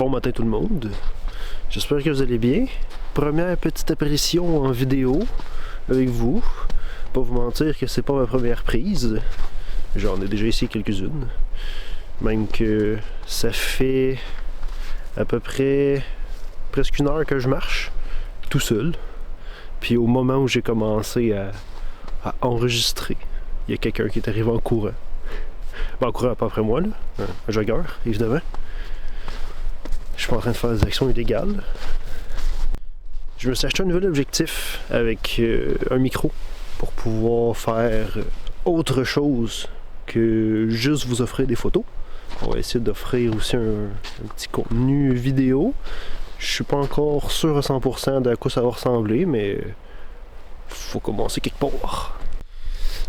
Bon matin tout le monde, j'espère que vous allez bien. Première petite apparition en vidéo avec vous. Pas vous mentir que c'est pas ma première prise. J'en ai déjà essayé quelques-unes. Même que ça fait à peu près presque une heure que je marche tout seul. Puis au moment où j'ai commencé à enregistrer, il y a quelqu'un qui est arrivé en courant. Ben, en courant pas après moi, là. Un joggeur, évidemment. Je suis pas en train de faire des actions illégales. Je me suis acheté un nouvel objectif avec un micro pour pouvoir faire autre chose que juste vous offrir des photos. On va essayer d'offrir aussi un petit contenu vidéo. Je suis pas encore sûr à 100% de à quoi ça va ressembler, mais faut commencer quelque part.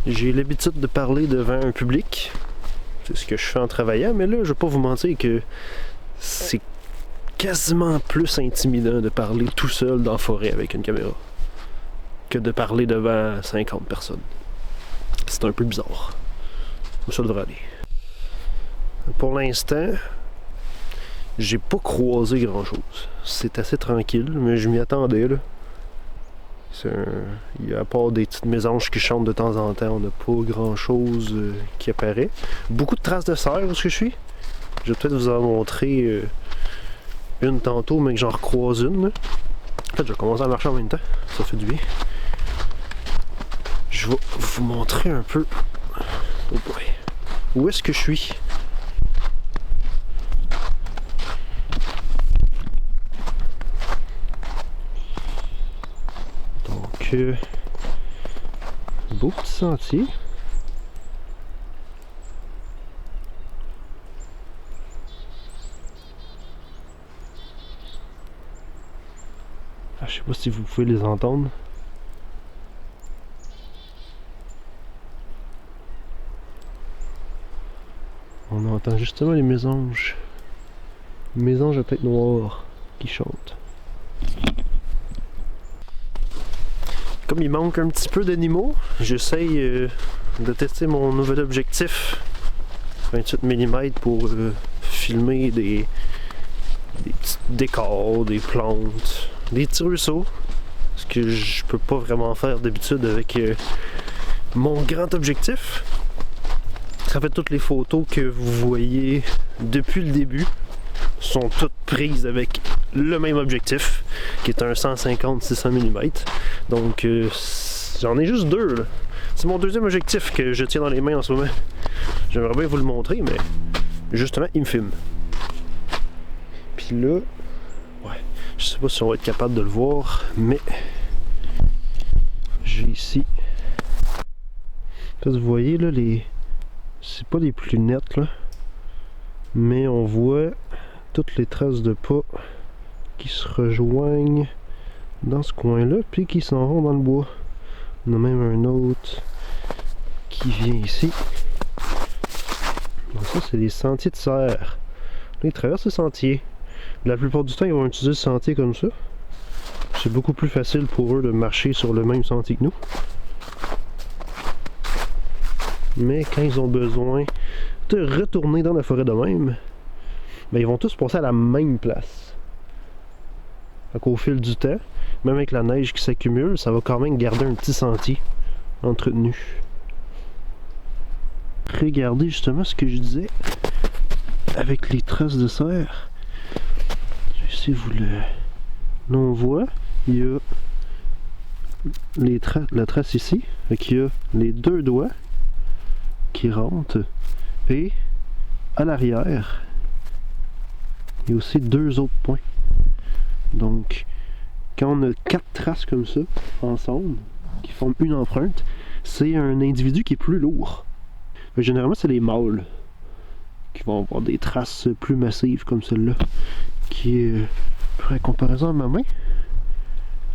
J'ai l'habitude de parler devant un public. C'est ce que je fais en travaillant, mais là, je vais pas vous mentir que c'est quasiment plus intimidant de parler tout seul dans la forêt avec une caméra que de parler devant 50 personnes. C'est un peu bizarre. Mais ça devrait aller. Pour l'instant, j'ai pas croisé grand chose. C'est assez tranquille, mais je m'y attendais là. Il y a à part des petites mésanges qui chantent de temps en temps, on n'a pas grand chose qui apparaît. Beaucoup de traces de cerf où je suis. Je vais peut-être vous en montrer une tantôt, mais que j'en recroise une. Là. En fait, je vais commencer à marcher en même temps. Ça fait du bien. Je vais vous montrer un peu. Oh boy. Où est-ce que je suis? Donc, beau petit sentier. Je sais pas si vous pouvez les entendre. On entend justement les mésanges. Les mésanges à tête noire qui chantent. Comme il manque un petit peu d'animaux, j'essaye de tester mon nouvel objectif 28 mm pour filmer des petits décors, des plantes, des petits ruisseaux. Ce que je peux pas vraiment faire d'habitude avec mon grand objectif. En fait, toutes les photos que vous voyez depuis le début sont toutes prises avec le même objectif, qui est un 150-600 mm. Donc, j'en ai juste deux. Là. C'est mon deuxième objectif que je tiens dans les mains en ce moment. J'aimerais bien vous le montrer, mais justement, il me filme. Puis là, ouais, je sais pas si on va être capable de le voir, mais j'ai ici. Là, vous voyez là les. C'est pas les plus nettes là, mais on voit toutes les traces de pas qui se rejoignent dans ce coin-là, puis qui s'en vont dans le bois. On a même un autre qui vient ici. Donc ça, c'est des sentiers de cerf. Là, ils traversent les sentiers. La plupart du temps, ils vont utiliser le sentier comme ça. C'est beaucoup plus facile pour eux de marcher sur le même sentier que nous. Mais quand ils ont besoin de retourner dans la forêt de même, ben ils vont tous passer à la même place. Donc au fil du temps, même avec la neige qui s'accumule, ça va quand même garder un petit sentier entretenu. Regardez justement ce que je disais avec les traces de cerf. Je sais si vous le... Là on voit, il y a la trace ici, donc il y a les deux doigts qui rentrent, et à l'arrière il y a aussi deux autres points. Donc quand on a 4 traces comme ça ensemble qui forment une empreinte, c'est un individu qui est plus lourd. Généralement c'est les mâles qui vont avoir des traces plus massives comme celle-là, qui est, pour comparaison à ma main,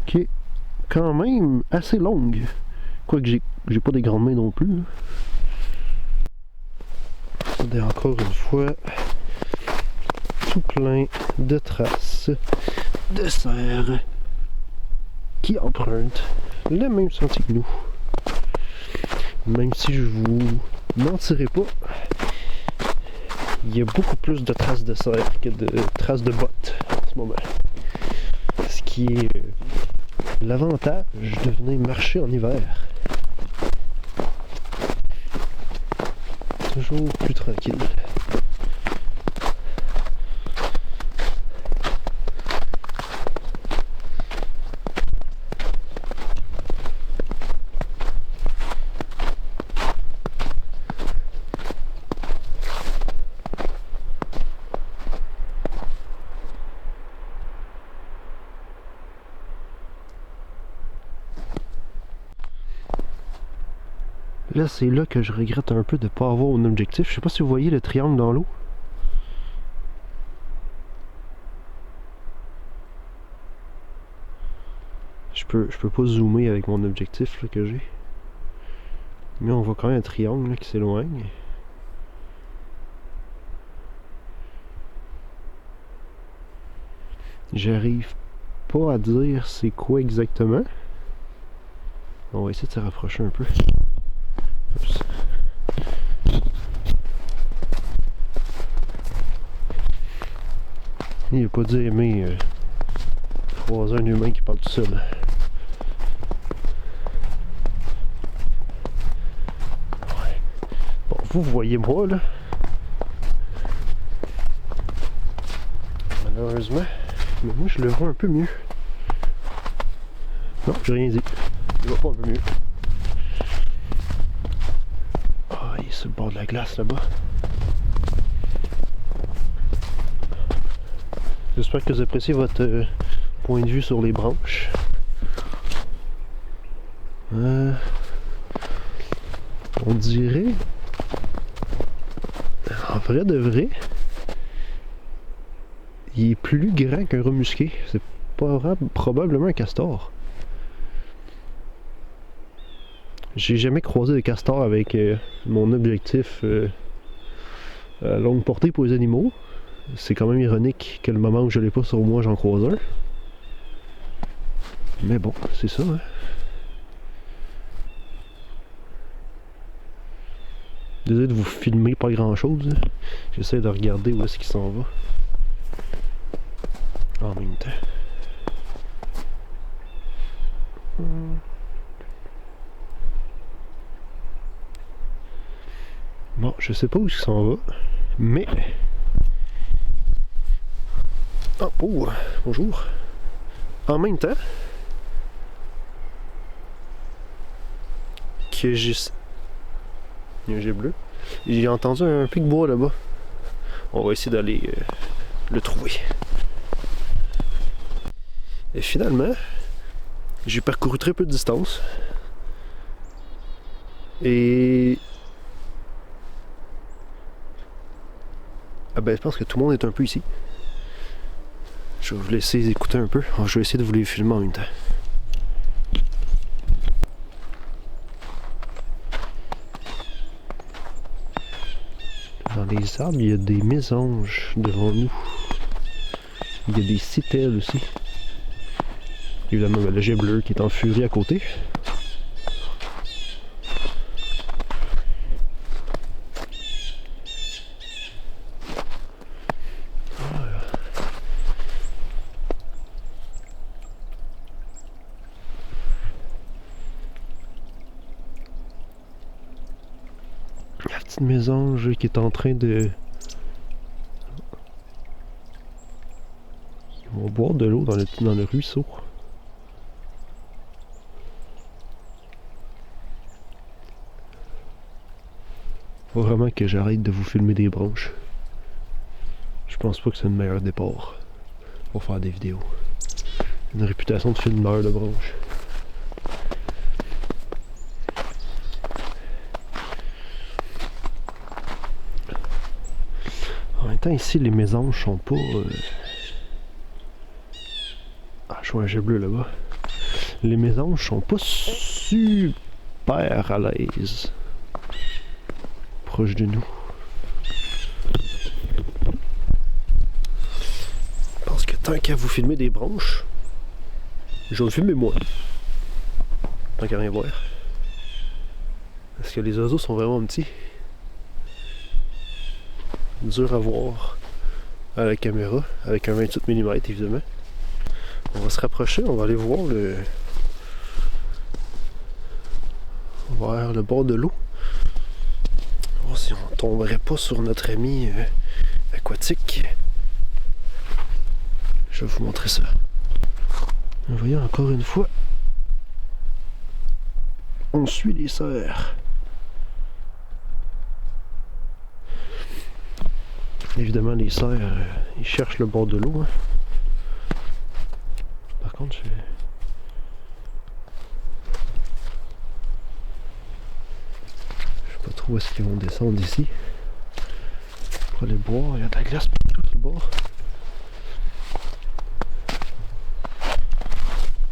qui est quand même assez longue, quoique j'ai pas des grandes mains non plus. Et encore une fois, tout plein de traces de cerf qui empruntent le même sentier que nous. Même si je vous mentirai pas, il y a beaucoup plus de traces de cerf que de traces de bottes en ce moment. Ce qui est l'avantage de venir marcher en hiver. Toujours plus tranquille. Là, c'est là que je regrette un peu de ne pas avoir mon objectif. Je sais pas si vous voyez le triangle dans l'eau. Je peux pas zoomer avec mon objectif là, que j'ai. Mais on voit quand même un triangle là, qui s'éloigne. J'arrive pas à dire c'est quoi exactement. On va essayer de se rapprocher un peu. Oups. Il n'a pas dû aimer croiser un humain qui parle tout seul. Ouais. Bon, vous voyez moi là. Malheureusement. Mais moi je le vois un peu mieux. Non, j'ai rien dit. Je le vois pas un peu mieux. Ah, il est sur le bord de la glace là-bas. J'espère que vous appréciez votre point de vue sur les branches. On dirait, en vrai de vrai, il est plus grand qu'un rat musqué. C'est probablement un castor. J'ai jamais croisé de castor avec mon objectif à longue portée pour les animaux. C'est quand même ironique que le moment où je l'ai pas sur moi, j'en croise un. Mais bon, c'est ça, hein. Désolé de vous filmer pas grand chose. J'essaie de regarder où est-ce qu'il s'en va. En même temps. Bon, je sais pas où il s'en va, mais... Oh, bonjour. En même temps que j'ai... Il y a un jet bleu. J'ai entendu un pic bois là-bas. On va essayer d'aller le trouver. Et finalement, j'ai parcouru très peu de distance. Et... Ah ben, je pense que tout le monde est un peu ici. Je vais vous laisser écouter un peu. Je vais essayer de vous les filmer en même temps. Dans les arbres, il y a des mésanges devant nous. Il y a des citelles aussi. Évidemment, le jet bleu qui est en furie à côté. La petite mésange qui est en train de... Ils vont boire de l'eau dans le ruisseau. Faut vraiment que j'arrête de vous filmer des branches. Je pense pas que c'est le meilleur départ pour faire des vidéos. Une réputation de filmeur de branches. En même temps, ici, les mésanges sont pas... Ah, je vois un jet bleu là-bas. Les mésanges sont pas super à l'aise. Proche de nous. Parce que tant qu'à vous filmer des branches, je vais me filmer moi. Tant qu'à rien voir. Parce que les oiseaux sont vraiment petits. dur à voir à la caméra, avec un 28 mm évidemment. On va se rapprocher, on va aller voir vers le bord de l'eau. Voir si on tomberait pas sur notre ami aquatique. Je vais vous montrer ça. Vous voyez encore une fois, on suit les cerfs. Évidemment, les cerfs, ils cherchent le bord de l'eau. Hein. Par contre, je sais pas trop où est-ce qu'ils vont descendre ici. Pour aller boire, il y a de la glace partout sur le bord.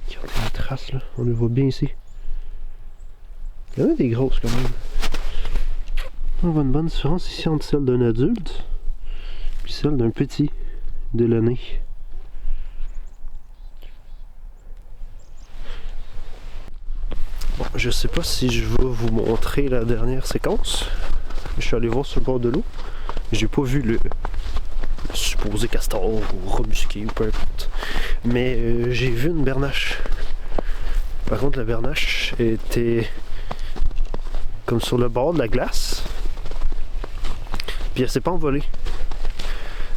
Regardez les traces là, on les voit bien ici. Il y en a des grosses quand même. On voit une bonne différence ici entre celle d'un adulte puis celle d'un petit délané. Bon, je sais pas si je vais vous montrer la dernière séquence. Je suis allé voir sur le bord de l'eau. J'ai pas vu le supposé castor ou remusqué ou peu importe. Mais j'ai vu une bernache. Par contre, la bernache était comme sur le bord de la glace. Puis elle s'est pas envolée.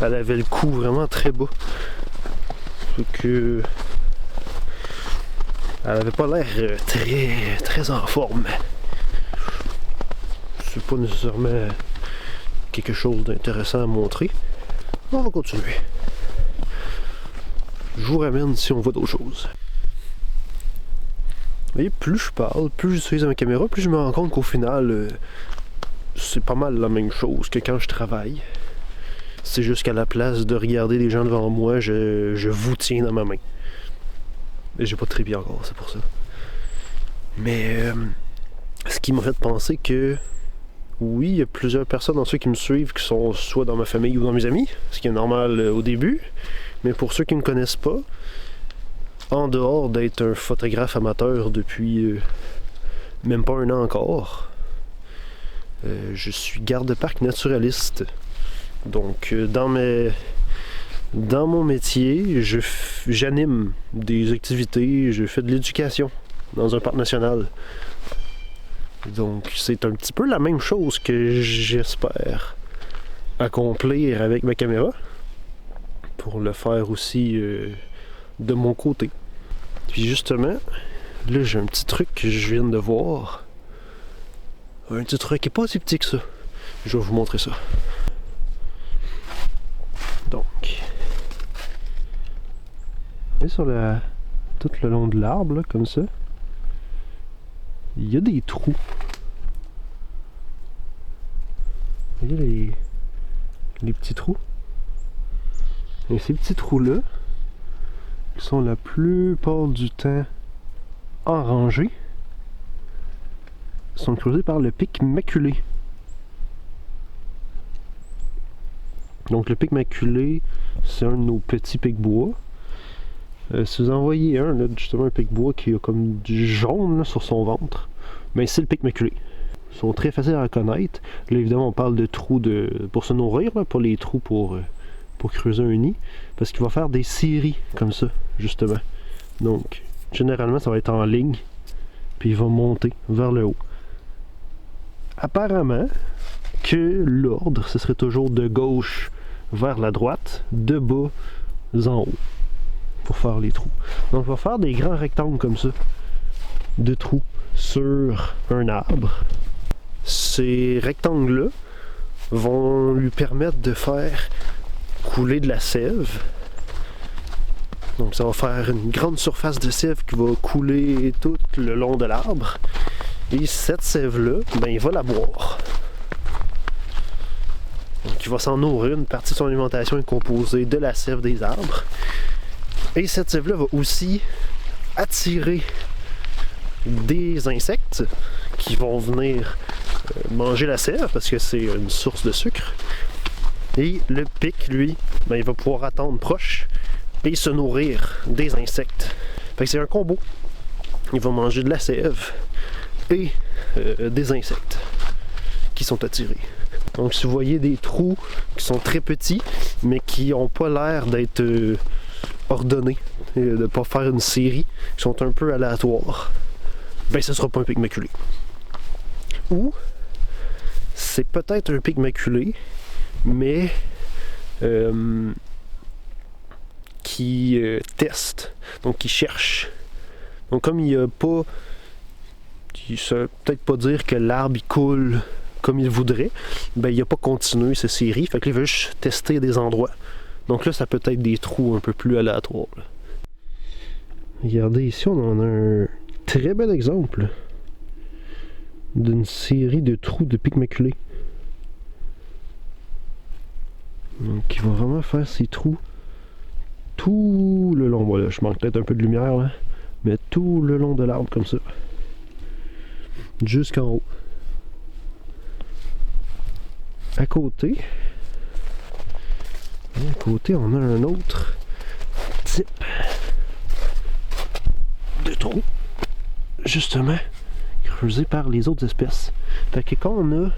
Elle avait le cou vraiment très bas. Fait que elle avait pas l'air très en forme. C'est pas nécessairement quelque chose d'intéressant à montrer. On va continuer. Je vous ramène si on voit d'autres choses. Vous voyez, plus je parle, plus j'utilise ma caméra, plus je me rends compte qu'au final, c'est pas mal la même chose que quand je travaille. C'est juste qu'à la place de regarder les gens devant moi, je vous tiens dans ma main. Et j'ai pas de trépied encore, c'est pour ça. Mais ce qui m'a fait penser que oui, il y a plusieurs personnes dans ceux qui me suivent qui sont soit dans ma famille ou dans mes amis, ce qui est normal au début. Mais pour ceux qui ne me connaissent pas, en dehors d'être un photographe amateur depuis même pas un an encore, je suis garde-parc naturaliste. Donc dans mon métier, j'anime des activités, je fais de l'éducation dans un parc national. Donc c'est un petit peu la même chose que j'espère accomplir avec ma caméra, pour le faire aussi de mon côté. Puis justement, là j'ai un petit truc que je viens de voir. Un petit truc qui n'est pas si petit que ça. Je vais vous montrer ça. Donc, et sur tout le long de l'arbre, là, comme ça, il y a des trous. Vous voyez les petits trous? Et ces petits trous-là, qui sont la plupart du temps orangés, sont creusés par le pic maculé. Donc le pic maculé, c'est un de nos petits pics bois. Si vous en voyez un, là, justement un pic bois qui a comme du jaune là, sur son ventre, mais c'est le pic maculé. Ils sont très faciles à reconnaître. Là évidemment on parle de trous pour se nourrir, là, pas les trous pour creuser un nid, parce qu'il va faire des séries comme ça, justement. Donc généralement ça va être en ligne, puis il va monter vers le haut. Apparemment que l'ordre, ce serait toujours de gauche vers la droite, de bas en haut, pour faire les trous. Donc on va faire des grands rectangles comme ça, de trous sur un arbre. Ces rectangles-là vont lui permettre de faire couler de la sève. Donc ça va faire une grande surface de sève qui va couler tout le long de l'arbre. Et cette sève-là, ben, il va la boire. Donc il va s'en nourrir, une partie de son alimentation est composée de la sève des arbres. Et cette sève-là va aussi attirer des insectes qui vont venir manger la sève parce que c'est une source de sucre. Et le pic, lui, ben, il va pouvoir attendre proche et se nourrir des insectes. Fait que c'est un combo. Il va manger de la sève et des insectes qui sont attirés. Donc si vous voyez des trous qui sont très petits, mais qui n'ont pas l'air d'être ordonnés, de ne pas faire une série, qui sont un peu aléatoires, ben ce sera pas un pic maculé. Ou c'est peut-être un pic maculé, mais qui teste, donc qui cherche. Donc comme il n'y a pas, ça veut peut-être pas dire que l'arbre il coule comme il voudrait, ben il n'a pas continué sa série, fait qu'il veut juste tester des endroits. Donc là ça peut être des trous un peu plus aléatoires. Là. Regardez ici, on en a un très bel exemple d'une série de trous de pics maculés. Donc il va vraiment faire ces trous tout le long. Voilà, je manque peut-être un peu de lumière là, mais tout le long de l'arbre comme ça. Jusqu'en haut. À côté, on a un autre type de trou, justement, creusé par les autres espèces. Fait que quand on a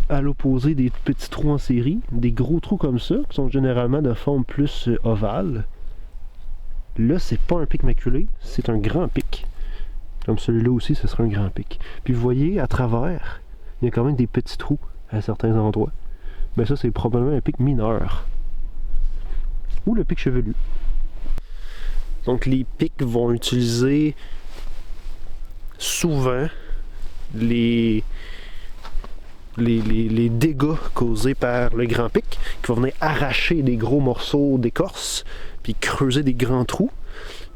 à l'opposé des petits trous en série, des gros trous comme ça, qui sont généralement de forme plus ovale, là c'est pas un pic maculé, c'est un grand pic. Comme celui-là aussi, ce sera un grand pic. Puis vous voyez, à travers, il y a quand même des petits trous à certains endroits. Ben ça, c'est probablement un pic mineur. Ou le pic chevelu. Donc les pics vont utiliser souvent les dégâts causés par le grand pic, qui vont venir arracher des gros morceaux d'écorce, puis creuser des grands trous.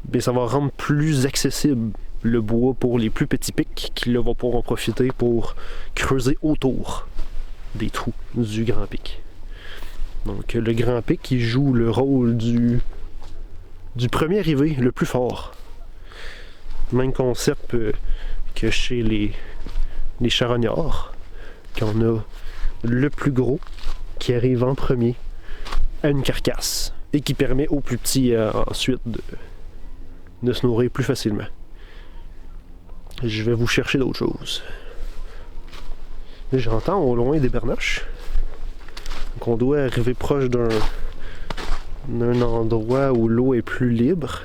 Ben, ça va rendre plus accessible le bois pour les plus petits pics qui là, vont pouvoir en profiter pour creuser autour des trous du grand pic. Donc le grand pic qui joue le rôle du premier arrivé, le plus fort. Même concept que chez les charognards, qu'on a le plus gros qui arrive en premier à une carcasse et qui permet aux plus petits ensuite de se nourrir plus facilement. Je vais vous chercher d'autres choses. J'entends au loin des bernoches. Donc on doit arriver proche d'un endroit où l'eau est plus libre.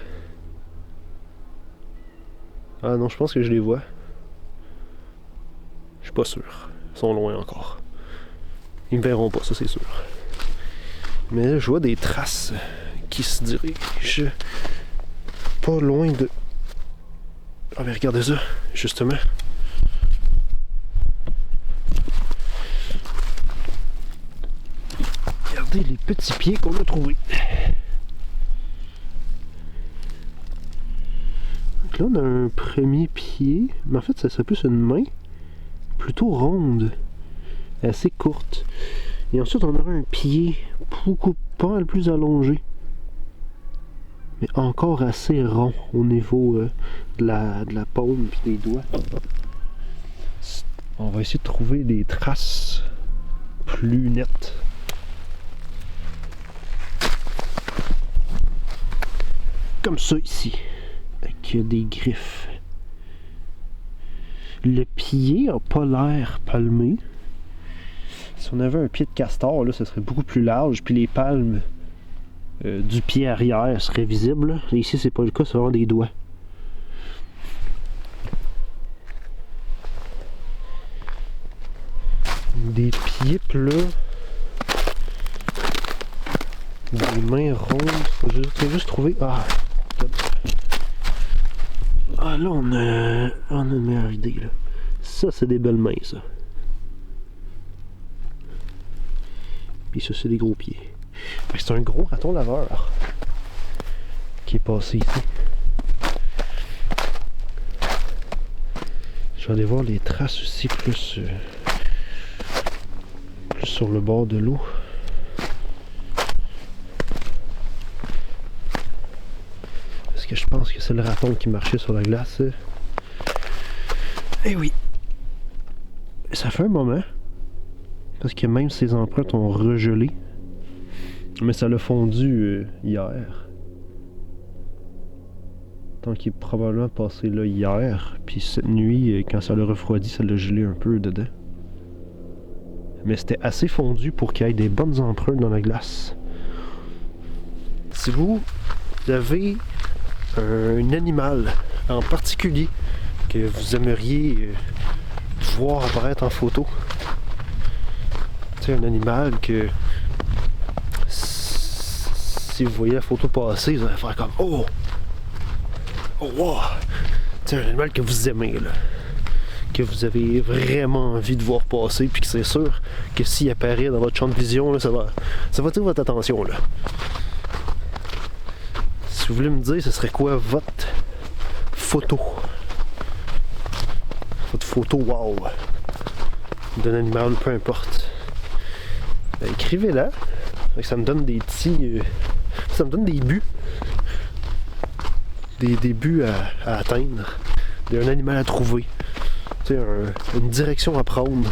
Ah non, je pense que je les vois. Je suis pas sûr. Ils sont loin encore. Ils me verront pas, ça c'est sûr. Mais là, je vois des traces qui se dirigent pas loin de... Ah mais regardez ça, justement. Regardez les petits pieds qu'on a trouvés. Donc là on a un premier pied, mais en fait ça serait plus une main, plutôt ronde, assez courte. Et ensuite on aura un pied beaucoup pas mal plus allongé, mais encore assez rond au niveau de la paume et des doigts. On va essayer de trouver des traces plus nettes. Comme ça ici, avec des griffes. Le pied n'a pas l'air palmé. Si on avait un pied de castor, là, ce serait beaucoup plus large, puis les palmes du pied arrière seraient visibles. Et ici, c'est pas le cas, c'est vraiment des doigts. Des pieds plats. Des mains rondes. Je vais juste trouver... Ah là, on a une meilleure idée, là. Ça, c'est des belles mains, ça. Puis ça, c'est des gros pieds. C'est un gros raton laveur qui est passé ici. Je vais aller voir les traces aussi plus sur le bord de l'eau. Parce que je pense que c'est le raton qui marchait sur la glace. Eh oui! Ça fait un moment. Parce que même ces empreintes ont regelé. Mais ça l'a fondu hier. Donc il est probablement passé là hier. Puis cette nuit, quand ça l'a refroidi, ça l'a gelé un peu dedans. mais c'était assez fondu pour qu'il y ait des bonnes empreintes dans la glace. Si vous avez un animal en particulier que vous aimeriez voir apparaître en photo, tu sais, un animal que si vous voyez la photo passer, vous allez faire comme oh wow, tu sais, un animal que vous aimez là, que vous avez vraiment envie de voir passer, puis que c'est sûr que s'il apparaît dans votre champ de vision, là, ça va attirer votre attention là. Si vous voulez me dire, ce serait quoi votre photo? Votre photo wow d'un animal, peu importe. Ben, écrivez-la. Ça me donne des petits. Ça me donne des buts. Des buts à atteindre. Un animal à trouver. Tu sais, une direction à prendre.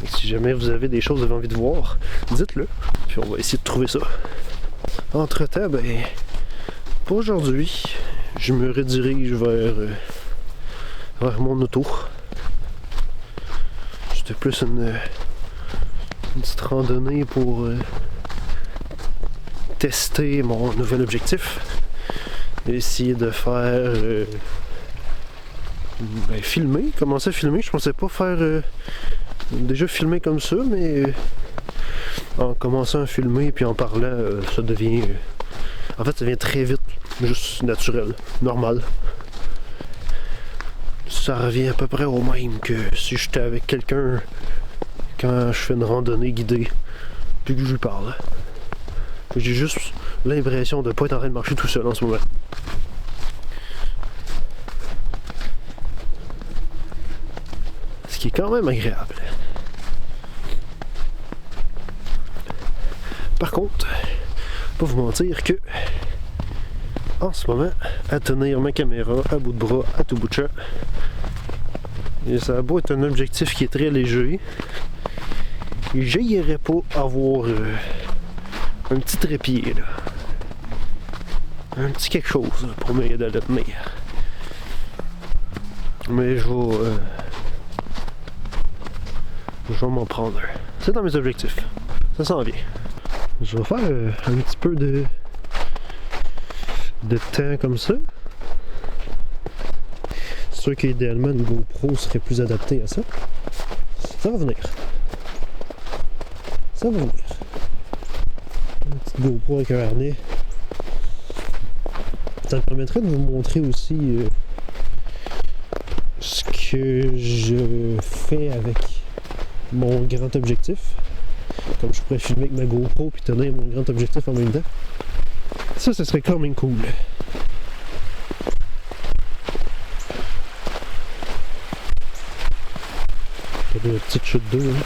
Et si jamais vous avez des choses que vous avez envie de voir, dites-le. Puis on va essayer de trouver ça. Entre-temps, ben, pour aujourd'hui, je me redirige vers mon auto. C'était plus une petite randonnée pour tester mon nouvel objectif. Essayer de faire filmer, commencer à filmer. Je pensais pas faire déjà filmer comme ça, mais en commençant à filmer puis en parlant, ça devient en fait ça devient très vite juste naturel, normal. Ça revient à peu près au même que si j'étais avec quelqu'un quand je fais une randonnée guidée puis que je lui parle. J'ai juste l'impression de ne pas être en train de marcher tout seul en ce moment. Ce qui est quand même agréable. Par contre, pas vous mentir que en ce moment, à tenir ma caméra à bout de bras, à tout bout de champ, et ça a beau être un objectif qui est très léger, j'irais pas avoir un petit trépied là. Un petit quelque chose là, pour m'aider à le tenir. Mais je vais m'en prendre un. C'est dans mes objectifs. Ça s'en vient. Je vais faire un petit peu de temps comme ça. C'est sûr qu'idéalement une GoPro serait plus adaptée à ça. Ça va venir. Ça va venir. Une petite GoPro avec un harnais. Ça me permettrait de vous montrer aussi ce que je fais avec mon grand objectif. Comme je pourrais filmer avec ma GoPro puis tenir mon grand objectif en même temps. Ça serait quand même cool. Il y a une petite chute d'eau. Hein.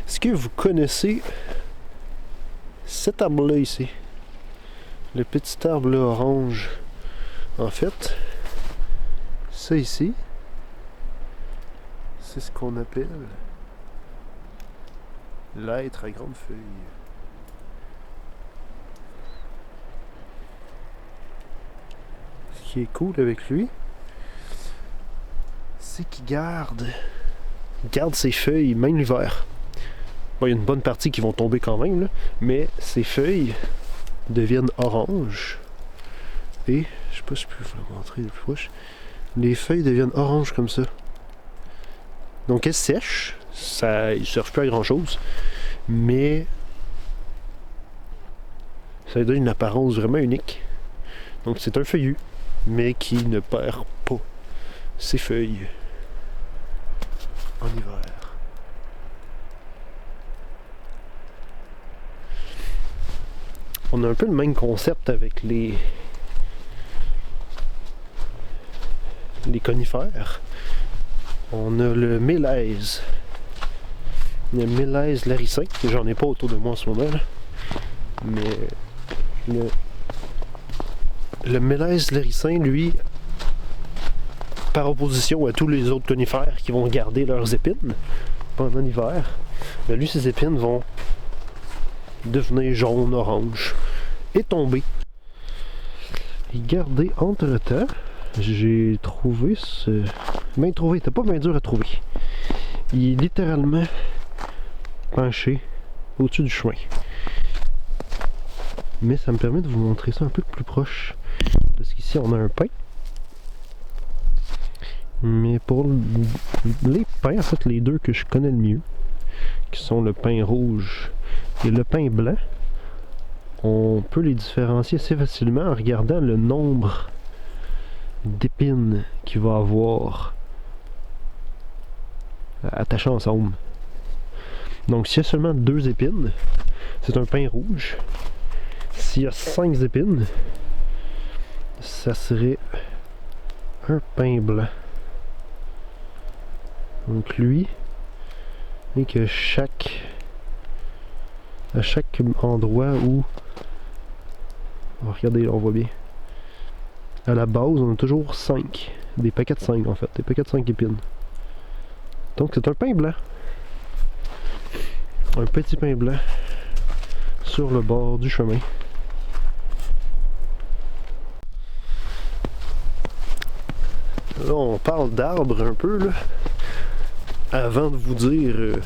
Est-ce que vous connaissez cet arbre-là ici? Le petit arbre-là orange. En fait, ça ici, c'est ce qu'on appelle l'être à grande feuille. Ce qui est cool avec lui, c'est qu'il garde ses feuilles même l'hiver. Bon, il y a une bonne partie qui vont tomber quand même, là, mais ses feuilles deviennent oranges. Et, je sais pas si je peux vous le montrer de plus proche, les feuilles deviennent oranges comme ça. Donc elles sèchent, ça, ils ne servent plus à grand chose, mais ça donne une apparence vraiment unique. Donc c'est un feuillu, mais qui ne perd pas ses feuilles en hiver. On a un peu le même concept avec les conifères. On a le mélèze. Le mélèze laricin, que j'en ai pas autour de moi en ce moment, là. Mais le mélèze laricin, lui, par opposition à tous les autres conifères qui vont garder leurs épines pendant l'hiver, ben lui, ses épines vont devenir jaune, orange et tomber. Regardez, entre-temps, j'ai trouvé ce... Bien trouvé, c'était pas bien dur à trouver. Il est littéralement penché au-dessus du chemin. Mais ça me permet de vous montrer ça un peu plus proche. Parce qu'ici on a un pain. Mais pour les pains, en fait les deux que je connais le mieux, qui sont le pain rouge et le pain blanc, on peut les différencier assez facilement en regardant le nombre d'épines qu'il va avoir attachées ensemble. Donc s'il y a seulement 2 épines, c'est un pain rouge. S'il y a 5 épines, ça serait un pain blanc. Donc lui, et que à chaque endroit où... Oh, regardez, là, on voit bien. À la base, on a toujours 5. Des paquets de 5 en fait. Des paquets de 5 épines. Donc c'est un pain blanc. Un petit pain blanc sur le bord du chemin. Là, on parle d'arbres un peu, là. Avant de vous dire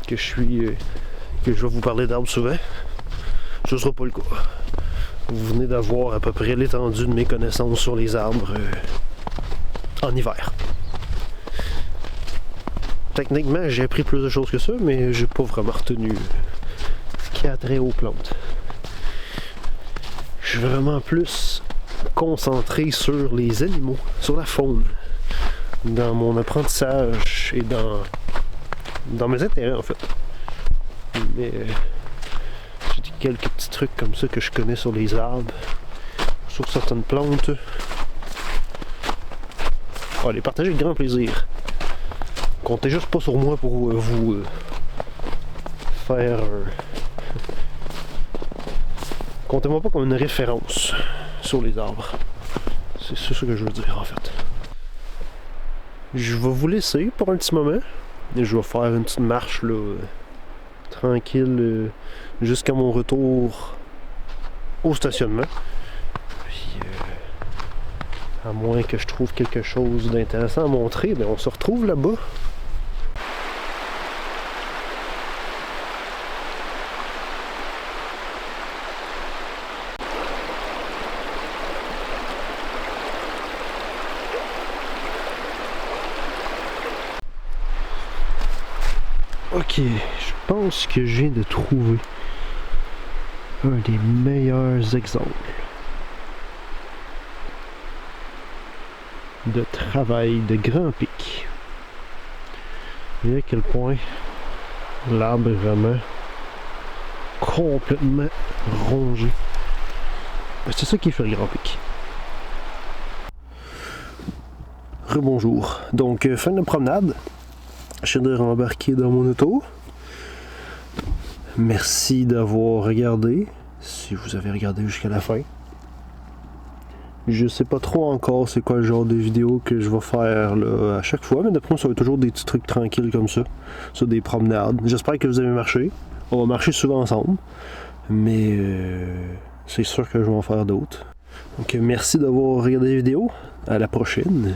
que je vais vous parler d'arbres souvent, ce ne sera pas le cas. Vous venez d'avoir à peu près l'étendue de mes connaissances sur les arbres en hiver. Techniquement, j'ai appris plus de choses que ça, mais j'ai pas vraiment retenu ce qui a trait aux plantes. Je suis vraiment plus concentré sur les animaux, sur la faune, dans mon apprentissage et dans mes intérêts en fait. Mais j'ai quelques petits trucs comme ça que je connais sur les arbres, sur certaines plantes. On va les partager avec grand plaisir. Comptez juste pas sur moi pour vous faire... Comptez-moi pas comme une référence sur les arbres. C'est ça que je veux dire en fait. Je vais vous laisser pour un petit moment. Et je vais faire une petite marche là, tranquille jusqu'à mon retour au stationnement. Puis, à moins que je trouve quelque chose d'intéressant à montrer, ben on se retrouve là-bas. Ok, je pense que je viens de trouver un des meilleurs exemples de travail de grand pic. Et à quel point l'arbre est vraiment complètement rongé. C'est ça qui fait le grand pic. Rebonjour. Donc, fin de promenade. Je viens de rembarquer dans mon auto. Merci d'avoir regardé, si vous avez regardé jusqu'à la fin. Je sais pas trop encore c'est quoi le genre de vidéo que je vais faire là, à chaque fois, mais d'après moi ça va être toujours des petits trucs tranquilles comme ça, sur des promenades. J'espère que vous avez marché. On va marcher souvent ensemble, mais c'est sûr que je vais en faire d'autres. Donc merci d'avoir regardé la vidéo. À la prochaine.